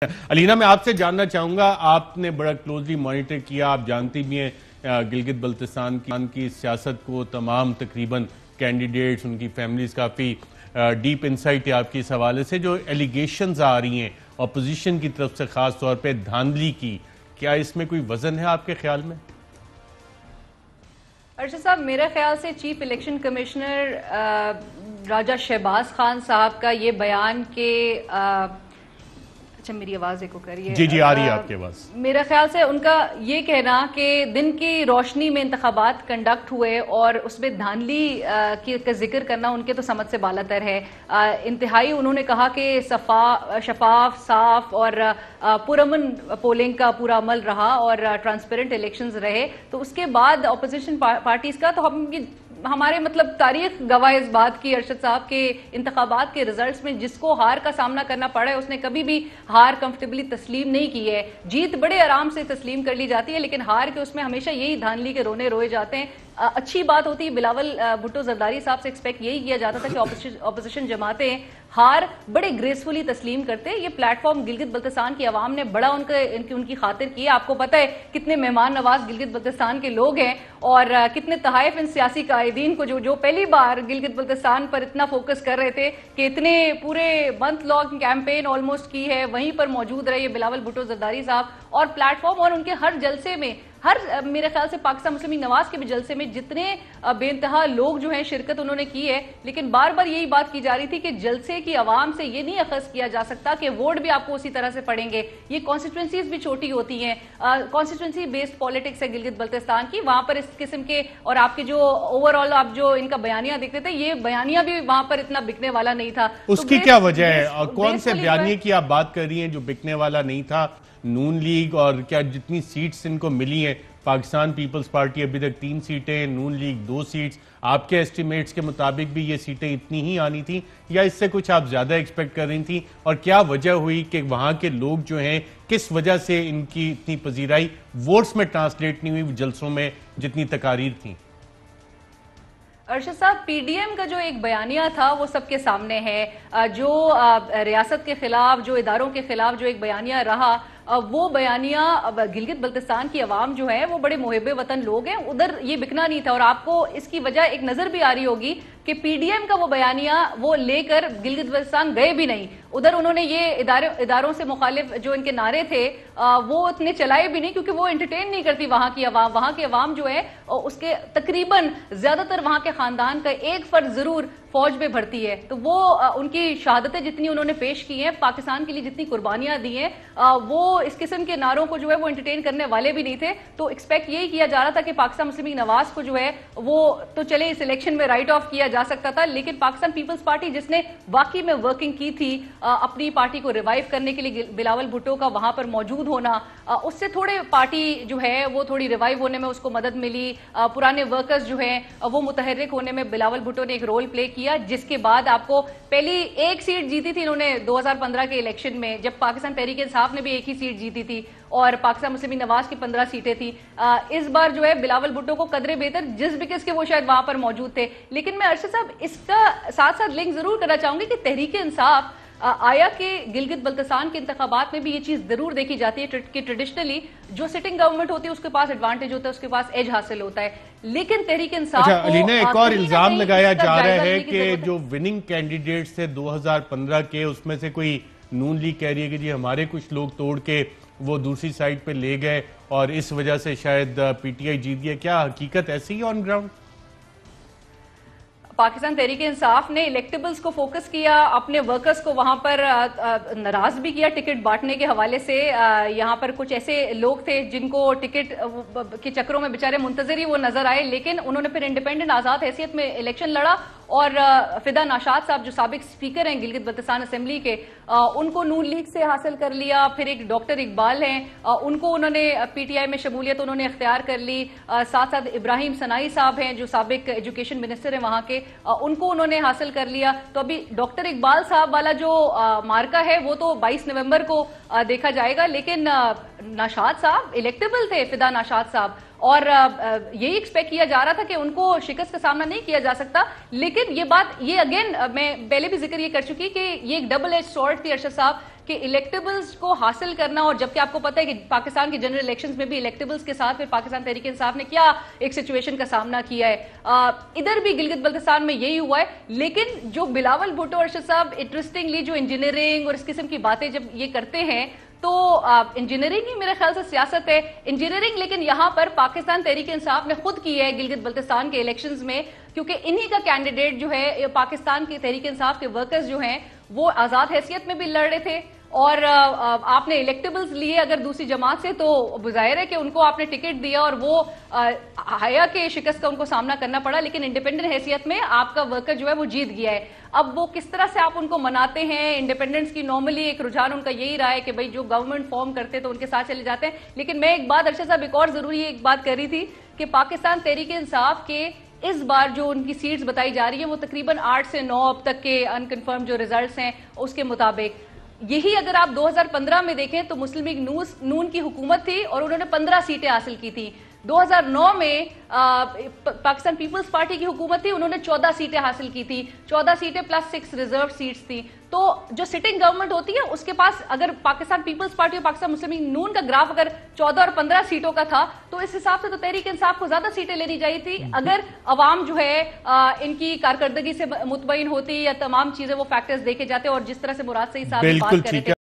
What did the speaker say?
अलीना, मैं आपसे जानना चाहूंगा, आपने बड़ा क्लोजली मॉनिटर किया, आप जानती भी हैं गिलगित बल्तिस्तान की सियासत को, तमाम तकरीबन कैंडिडेट्स, उनकी फैमिलीज, काफ़ी डीप इंसाइट है आपकी इस हवाले से। जो एलिगेशंस आ रही हैं अपोजिशन की तरफ से, ख़ास तौर पे धांधली की, क्या इसमें कोई वजन है आपके ख्याल में? अर्शद साहब, मेरे ख्याल से चीफ इलेक्शन कमिश्नर राजा शहबाज खान साहब का ये बयान के अच्छा, मेरी आवाज एको करिए। जी जी, आ रही है आपके आवाज। मेरा ख्याल से उनका ये कहना कि दिन की रोशनी में इंतखाबात कंडक्ट हुए और उसमें धांधली का जिक्र करना उनके तो समझ से बालातर है। इंतहाई उन्होंने कहा कि शफाफ, साफ और पुरअमन पोलिंग का पूरा अमल रहा और ट्रांसपेरेंट इलेक्शंस रहे। तो उसके बाद अपोजिशन पार्टीज का तो हमारे मतलब तारीख गवाह इस बात की अरशद साहब के इंतखाबात के रिजल्ट्स में जिसको हार का सामना करना पड़ा है उसने कभी भी हार कंफर्टेबली तस्लीम नहीं की है। जीत बड़े आराम से तस्लीम कर ली जाती है, लेकिन हार के उसमें हमेशा यही धांधली के रोने रोए जाते हैं। अच्छी बात होती है, बिलावल भुट्टो जरदारी साहब से एक्सपेक्ट यही किया जाता था कि ऑपोजिशन जमातें हार बड़े ग्रेसफुली तस्लीम करते। ये प्लेटफॉर्म गिलगित बल्तिस्तान की आवाम ने बड़ा उनकी खातिर की है। आपको पता है कितने मेहमान नवाज गिलगित बल्तिस्तान के लोग हैं और कितने तहाइफ इन सियासी कायदीन को जो पहली बार गिलगित बल्तिस्तान पर इतना फोकस कर रहे थे कि इतने पूरे मंथ लॉन्ग कैंपेन ऑलमोस्ट की है, वहीं पर मौजूद रहे बिलावल भुट्टो जरदारी साहब। और प्लेटफॉर्म और उनके हर जलसे में, हर मेरे ख्याल से पाकिस्तान मुस्लिम लीग नवाज के भी जलसे में जितने बेइंतहा लोग जो हैं शिरकत उन्होंने की है, लेकिन बार बार यही बात की जा रही थी कि जलसे की आवाम से ये नहीं अखज़ किया जा सकता कि वोट भी आपको उसी तरह से पड़ेंगे। ये कॉन्स्टिट्यूंसीज भी छोटी होती हैं, कॉन्स्टिट्यूंसी बेस्ड पॉलिटिक्स है गिलगित बल्तिस्तान की। वहां पर इस किस्म के और आपके जो ओवरऑल आप जो इनका बयानिया देखते थे, ये बयानिया भी वहां पर इतना बिकने वाला नहीं था। उसकी क्या वजह है और कौन से बयानिए की आप बात कर रही हैं जो बिकने वाला नहीं था? नून लीग और क्या जितनी सीट्स इनको मिली हैं, पाकिस्तान पीपल्स पार्टी अभी तक 3 सीटें, नून लीग 2 सीट्स, आपके एस्टिमेट्स के मुताबिक भी ये सीटें इतनी ही आनी थी या इससे कुछ आप ज्यादा एक्सपेक्ट कर रही थी? और क्या वजह हुई कि वहां के लोग जो हैं, किस वजह से इनकी इतनी पजीराई वोट्स में ट्रांसलेट नहीं हुई जलसों में जितनी तकारीर थी? अर्शद साहब, पीडीएम का जो एक बयानिया था वो सबके सामने है। जो रियासत के खिलाफ, जो इदारों के खिलाफ जो एक बयानिया रहा, वो बयानिया गिलगित बल्तिस्तान की आवाम जो है वो बड़े मुहिब्बे वतन लोग हैं, उधर ये बिकना नहीं था। और आपको इसकी वजह एक नजर भी आ रही होगी कि पीडीएम का वो बयानिया वो लेकर गिलगित बल्तिस्तान गए भी नहीं। उधर उन्होंने ये इदारों से मुखालिफ जो इनके नारे थे वो इतने चलाए भी नहीं, क्योंकि वो एंटरटेन नहीं करती वहां की आवाम। वहां की आवाम जो है उसके तकरीबन ज्यादातर वहां के खानदान का एक फर्द जरूर फौज में भर्ती है। तो वो उनकी शहादतें जितनी उन्होंने पेश की हैं, पाकिस्तान के लिए जितनी कुर्बानियां दी हैं, वो इस किस्म के नारों को जो है वो एंटरटेन करने वाले भी नहीं थे। तो एक्सपेक्ट यही किया जा रहा था कि पाकिस्तान मुस्लिम लीग नवाज को जो है वो तो चले इस इलेक्शन में राइट ऑफ किया जा सकता था, लेकिन पाकिस्तान पीपल्स पार्टी जिसने वाकई में वर्किंग की थी अपनी पार्टी को रिवाइव करने के लिए, बिलावल भुट्टो का वहां पर मौजूद होना, उससे थोड़े पार्टी जो है वो थोड़ी रिवाइव होने में उसको मदद मिली। पुराने वर्कर्स जो है वो मुतहर्रिक होने में बिलावल भुट्टो ने एक रोल प्ले किया, जिसके बाद आपको पहली एक सीट जीती थी इन्होंने 2015 के इलेक्शन में, जब पाकिस्तान तहरीक इंसाफ ने भी एक ही सीट जीती थी और पाकिस्तान मुस्लिम लीग नवाज की 15 सीटें थी। इस बार जो है बिलावल भुट्टो को कदरे बेहतर जिस बिकस के वो शायद वहां पर मौजूद थे। लेकिन मैं अर्शद साहब इसका साथ साथ लिंक जरूर करना चाहूंगी कि तहरीक इंसाफ आया कि गिलगित बल्तिस्तान के इंतखाबात में भी ये चीज जरूर देखी जाती है कि ट्रेडिशनली जो सिटिंग गवर्नमेंट होती है उसके पास एडवांटेज होता है, उसके पास एज हासिल होता है, लेकिन तहरीक इंसाफ अलीना, एक और इल्जाम लगाया जा रहा है कि जो विनिंग कैंडिडेट्स थे 2015 के, उसमें से कोई नून लीग कह रही है कि जी हमारे कुछ लोग तोड़ के वो दूसरी साइड पे ले गए और इस वजह से शायद पीटीआई जीत गया। क्या हकीकत ऐसी है ऑन ग्राउंड? पाकिस्तान तहरीक इंसाफ ने इलेक्टेबल्स को फोकस किया, अपने वर्कर्स को वहां पर नाराज भी किया टिकट बांटने के हवाले से। यहां पर कुछ ऐसे लोग थे जिनको टिकट के चक्करों में बेचारे मुंतजर ही वो नजर आए, लेकिन उन्होंने फिर इंडिपेंडेंट आजाद हैसियत में इलेक्शन लड़ा और फिदा नाशाद साहब जो साबिक स्पीकर हैं गिलगित बल्तिस्तान असेंबली के, उनको नून लीग से हासिल कर लिया। फिर एक डॉक्टर इकबाल हैं, उनको उन्होंने पीटीआई में शमूलियत उन्होंने इख्तियार कर ली। साथ साथ इब्राहिम सनाई साहब हैं जो साबिक एजुकेशन मिनिस्टर हैं वहां के, उनको उन्होंने हासिल कर लिया। तो अभी डॉक्टर इकबाल साहब वाला जो मार्का है वो तो 22 नवंबर को देखा जाएगा, लेकिन नाशाद साहब इलेक्टेबल थे, फिदा नाशाद साहब, और यही एक्सपेक्ट किया जा रहा था कि उनको शिकस्त का सामना नहीं किया जा सकता। लेकिन ये बात, ये अगेन मैं पहले भी जिक्र ये कर चुकी कि ये एक डबल एज स्वॉर्ड थी अरशद साहब कि इलेक्टेबल्स को हासिल करना, और जबकि आपको पता है कि पाकिस्तान के जनरल इलेक्शंस में भी इलेक्टेबल्स के साथ फिर पाकिस्तान तहरीक इंसाफ ने क्या एक सिचुएशन का सामना किया है, इधर भी गिलगित बल्तिस्तान में यही हुआ है। लेकिन जो बिलावल भुट्टो अरशद साहब इंटरेस्टिंगली जो इंजीनियरिंग और इस किस्म की बातें जब ये करते हैं तो इंजीनियरिंग ही मेरे ख्याल से सियासत है इंजीनियरिंग, लेकिन यहां पर पाकिस्तान तहरीक इंसाफ ने खुद की है गिलगित बल्तिस्तान के इलेक्शंस में, क्योंकि इन्हीं का कैंडिडेट जो है पाकिस्तान के तहरीक इंसाफ के वर्कर्स जो हैं वो आजाद हैसियत में भी लड़ रहे थे, और आपने इलेक्टेबल्स लिए अगर दूसरी जमात से तो जाहिर है कि उनको आपने टिकट दिया और वो हया के शिकस्त का उनको सामना करना पड़ा, लेकिन इंडिपेंडेंट हैसियत में आपका वर्कर जो है वो जीत गया है। अब वो किस तरह से आप उनको मनाते हैं, इंडिपेंडेंस की नॉर्मली एक रुझान उनका यही रहा है कि भाई जो गवर्नमेंट फॉर्म करते तो उनके साथ चले जाते हैं। लेकिन मैं एक बात अरशद साहब एक और जरूरी एक बात कर रही थी कि पाकिस्तान तहरीक इंसाफ के इस बार जो उनकी सीट्स बताई जा रही है वो तकरीबन 8 से 9 अब तक के अनकन्फर्म जो रिजल्ट्स हैं उसके मुताबिक, यही अगर आप 2015 में देखें तो मुस्लिम लीग नून की हुकूमत थी और उन्होंने 15 सीटें हासिल की थी। 2009 में पाकिस्तान पीपल्स पार्टी की हुकूमत थी, उन्होंने 14 सीटें हासिल की थी, 14 सीटें प्लस 6 रिजर्व सीट्स थी। तो जो सिटिंग गवर्नमेंट होती है उसके पास अगर पाकिस्तान पीपल्स पार्टी और पाकिस्तान मुस्लिम लीग नून का ग्राफ अगर 14 और 15 सीटों का था तो इस हिसाब से तो तहरीक इंसाफ को ज्यादा सीटें लेनी चाहिए थी अगर अवाम जो है इनकी कारकर्दगी से मुतमईन होती या तमाम चीजें वो फैक्टर्स देखे जाते और जिस तरह से मुराद सही साहब बात कर रहे थे।